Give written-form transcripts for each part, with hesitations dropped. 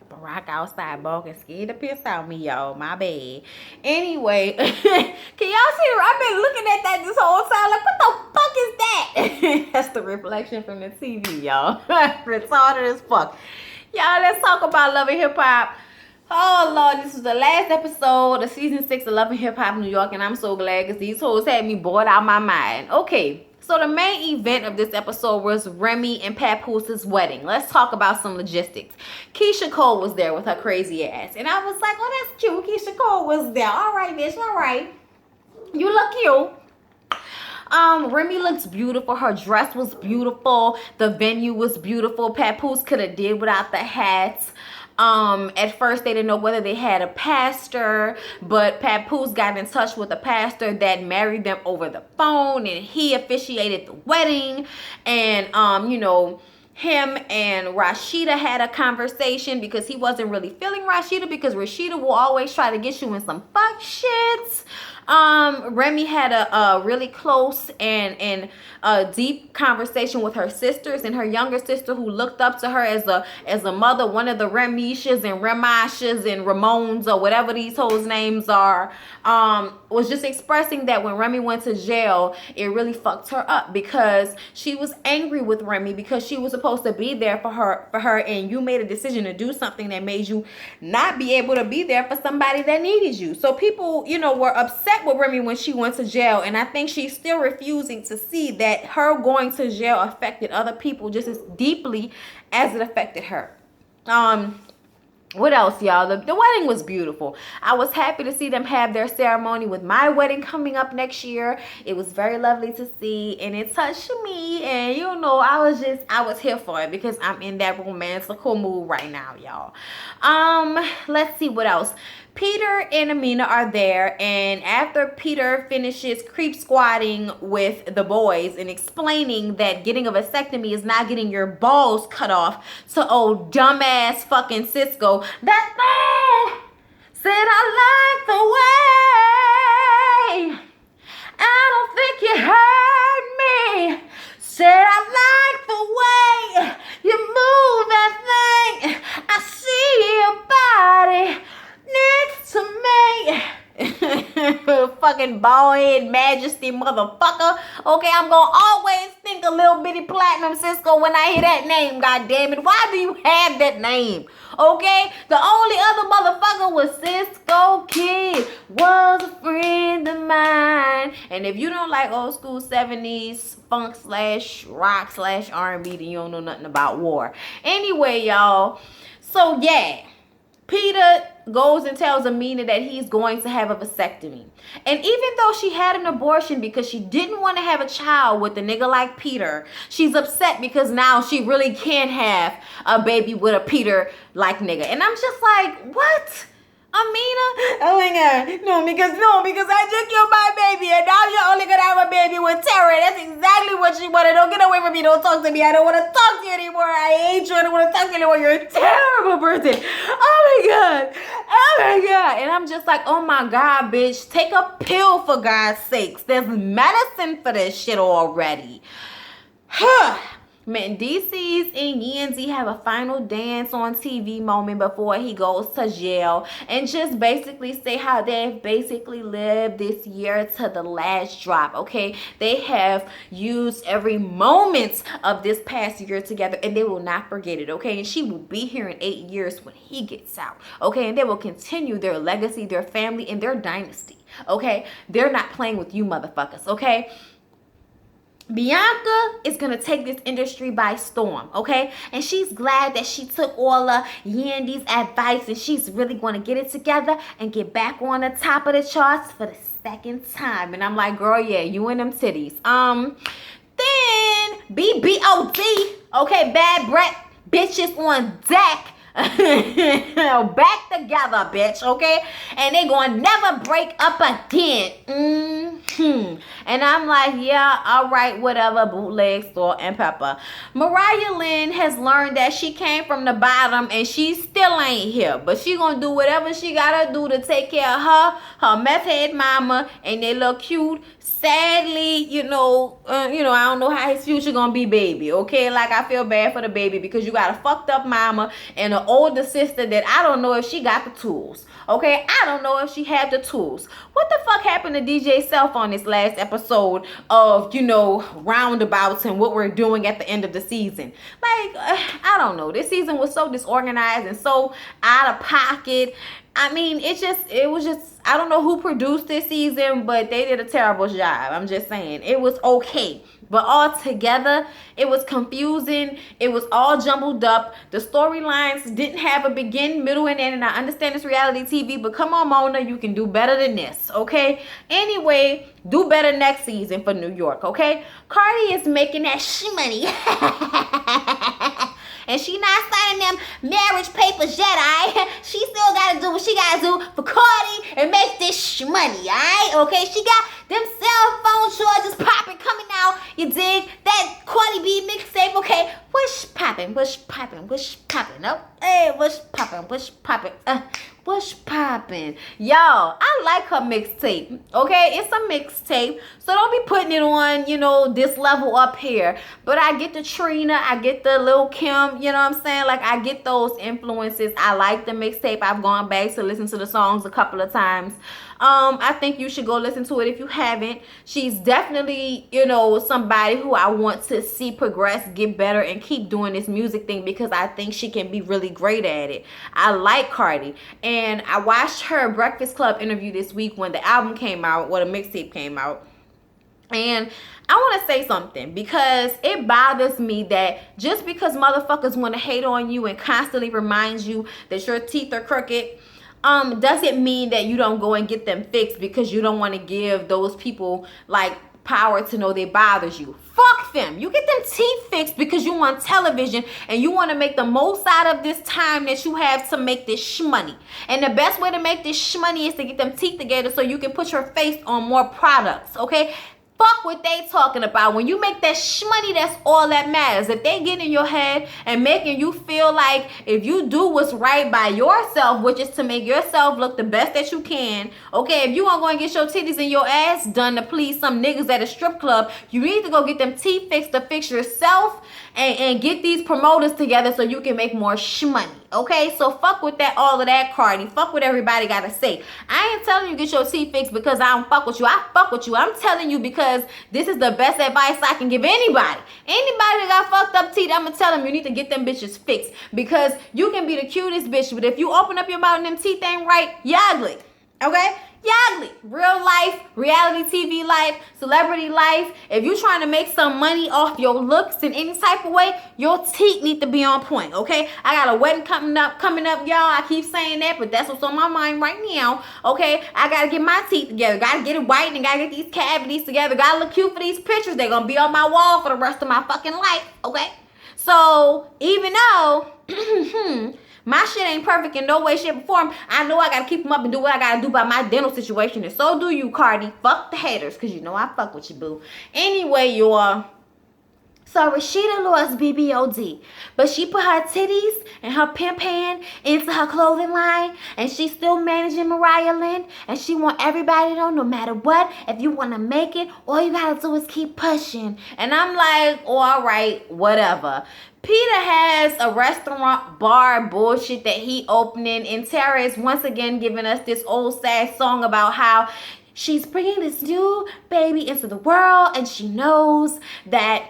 Barack outside barking, scared the piss out of me, y'all. My bad. Anyway, can y'all see? I've been looking at that this whole time. Like, what the fuck is that? That's the reflection from the TV, y'all. Retarded as fuck. Y'all, let's talk about Love and Hip Hop. Oh Lord, this was the last episode of season 6 of Love and Hip Hop New York, and I'm so glad because these hoes had me bored out my mind. Okay. So the main event of this episode was Remy and Papoose' wedding. Let's talk about some logistics. Keisha Cole was there with her crazy ass. And I was like, oh, that's cute. Keisha Cole was there. All right, bitch. All right. You look cute. Remy looks beautiful. Her dress was beautiful. The venue was beautiful. Papoose could have did without the hats. At first they didn't know whether they had a pastor, but Papoose got in touch with a pastor that married them over the phone, and he officiated the wedding. And him and Rashida had a conversation because he wasn't really feeling Rashida, because Rashida will always try to get you in some fuck shit. Remy had a really close and a deep conversation with her sisters, and her younger sister, who looked up to her as a mother, one of the Remishas and Remashas and Ramones or whatever these hoes names are, was just expressing that when Remy went to jail, it really fucked her up because she was angry with Remy because she was supposed to be there for her, and you made a decision to do something that made you not be able to be there for somebody that needed you. So people, were upset with Remy when she went to jail, and I think she's still refusing to see that her going to jail affected other people just as deeply as it affected her. What else, y'all? The wedding was beautiful. I was happy to see them have their ceremony with my wedding coming up next year. It was very lovely to see, and it touched me, and I was here for it because I'm in that romantical mood right now, y'all. Let's see what else. Peter and Amina are there, and after Peter finishes creep squatting with the boys and explaining that getting a vasectomy is not getting your balls cut off to old dumbass fucking Cisco, that man said, I like the way, I don't think you heard me, said I like the way you move that thing, I see your body next to me. Fucking bald head majesty motherfucker. Okay, I'm gonna always think a little bitty platinum Cisco when I hear that name, god damn it. Why do you have that name? Okay, the only other motherfucker was Cisco Kid, was a friend of mine. And if you don't like old school 70s funk / rock / R&B, then you don't know nothing about war. Anyway, y'all, so yeah, Peter goes and tells Amina that he's going to have a vasectomy. And even though she had an abortion because she didn't want to have a child with a nigga like Peter, she's upset because now she really can't have a baby with a Peter like nigga. And I'm just like, what? Amina? Oh my god. No, because I just killed my baby and now you're only gonna have a baby with Tara. That's exactly what she wanted. Don't get away from me. Don't talk to me. I don't want to talk to you anymore. I hate you. I don't want to talk to you anymore. You're a terrible person. Oh my god. Oh my god. And I'm just like, oh my god, bitch. Take a pill for God's sakes. There's medicine for this shit already. Mendices and Yanzi have a final dance on TV moment before he goes to jail, and just basically say how they've basically lived this year to the last drop. Okay, they have used every moment of this past year together, and they will not forget it. Okay, and she will be here in 8 years when he gets out. Okay, and they will continue their legacy, their family, and their dynasty. Okay, they're not playing with you motherfuckers. Okay. Bianca is going to take this industry by storm, okay? And she's glad that she took all of Yandy's advice, and she's really going to get it together and get back on the top of the charts for the second time. And I'm like, girl, yeah, you and them titties. Then BBOD, okay, Bad Brat bitches on deck. Back together, bitch, okay? And they gonna never break up again. And I'm like, yeah, all right, whatever, bootleg, salt, and pepper. Mariah Lynn has learned that she came from the bottom and she still ain't here. But she gonna do whatever she gotta do to take care of her meth head mama, and they look cute. Sadly, I don't know how his future gonna be, baby, okay? Like, I feel bad for the baby because you got a fucked up mama and an older sister that I don't know if she got the tools. Okay, I don't know if she had the tools. What the fuck happened to DJ Self on this last episode of, roundabouts and what we're doing at the end of the season? Like, I don't know. This season was so disorganized and so out of pocket. I mean, it was just, I don't know who produced this season, but they did a terrible job. I'm just saying. It was okay. But all together, it was confusing. It was all jumbled up. The storylines didn't have a begin, middle, and end. And I understand it's reality TV, but come on, Mona, you can do better than this, okay? Anyway, do better next season for New York, okay? Cardi is making that money. And she not signing them marriage papers yet, alright? She still gotta do what she gotta do for Cardi and make this money, alright? Okay, she got them cell phone charges popping coming out. You dig? That Cardi B mixtape, okay? What's popping? What's popping? What's popping? Oh, hey, what's popping? What's popping? What's popping? Y'all, I like her mixtape, okay? It's a mixtape, so don't be putting it on, this level up here. But I get the Trina, I get the Lil Kim, you know what I'm saying? Like, I get those influences. I like the mixtape. I've gone back to listen to the songs a couple of times. I think you should go listen to it if you haven't. She's definitely, somebody who I want to see progress, get better, and keep doing this music thing because I think she can be really great at it. I like Cardi. And I watched her Breakfast Club interview this week when the album came out, when the mixtape came out. And I want to say something because it bothers me that just because motherfuckers want to hate on you and constantly remind you that your teeth are crooked, doesn't mean that you don't go and get them fixed because you don't want to give those people like power to know they bothers you. Fuck them. You get them teeth fixed because you want television and you want to make the most out of this time that you have to make this shmoney. And the best way to make this shmoney is to get them teeth together so you can put your face on more products, okay? Fuck what they talking about. When you make that shmoney, that's all that matters. If they get in your head and making you feel like if you do what's right by yourself, which is to make yourself look the best that you can, okay, if you want to go and get your titties and your ass done to please some niggas at a strip club, you need to go get them teeth fixed to fix yourself and get these promoters together so you can make more shmoney. Okay, so fuck with that, all of that, Cardi. Fuck what everybody gotta say. I ain't telling you get your teeth fixed because I don't fuck with you. I fuck with you. I'm telling you because this is the best advice I can give anybody. Anybody that got fucked up teeth, I'm gonna tell them you need to get them bitches fixed because you can be the cutest bitch, but if you open up your mouth and them teeth ain't right, you ugly. Okay? You ugly. Real life, reality TV life, celebrity life. If you trying to make some money off your looks in any type of way, your teeth need to be on point, okay? I got a wedding coming up, y'all. I keep saying that, but that's what's on my mind right now, okay? I got to get my teeth together. Got to get it white and got to get these cavities together. Got to look cute for these pictures. They're going to be on my wall for the rest of my fucking life, okay? So, even though... my shit ain't perfect in no way, shape, or form, I know I gotta keep them up and do what I gotta do by my dental situation. And so do you, Cardi. Fuck the haters, because you know I fuck with you, boo. Anyway, y'all. So Rashida lost BBOD, but she put her titties and her pimp hand into her clothing line, and she's still managing Mariah Lynn, and she want everybody to know no matter what, if you want to make it, all you gotta do is keep pushing. And I'm like, oh, all right, whatever. Peter has a restaurant bar bullshit that he opening, and Tara is once again giving us this old sad song about how she's bringing this new baby into the world, and she knows that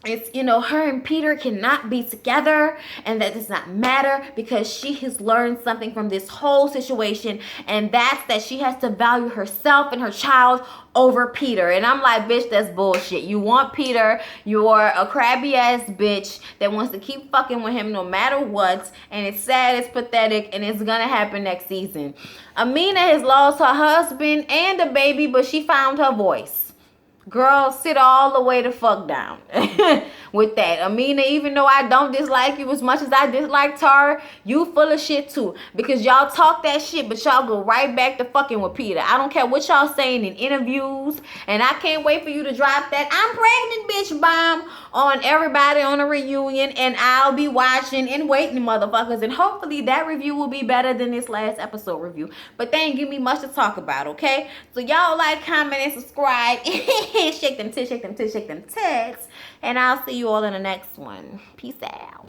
it's, her and Peter cannot be together, and that does not matter because she has learned something from this whole situation, and that's that she has to value herself and her child over Peter. And I'm like, bitch, that's bullshit. You want Peter, you're a crabby ass bitch that wants to keep fucking with him no matter what, and it's sad, it's pathetic, and it's gonna happen next season. Amina has lost her husband and a baby, but she found her voice. Girl, sit all the way the fuck down with that. Amina, even though I don't dislike you as much as I dislike Tara, you full of shit too. Because y'all talk that shit, but y'all go right back to fucking with Peter. I don't care what y'all saying in interviews. And I can't wait for you to drop that I'm pregnant bitch bomb on everybody on a reunion. And I'll be watching and waiting, motherfuckers. And hopefully that review will be better than this last episode review. But they ain't give me much to talk about, okay? So y'all like, comment, and subscribe. Shake them tits, shake them tits, shake them tits. And I'll see you all in the next one. Peace out.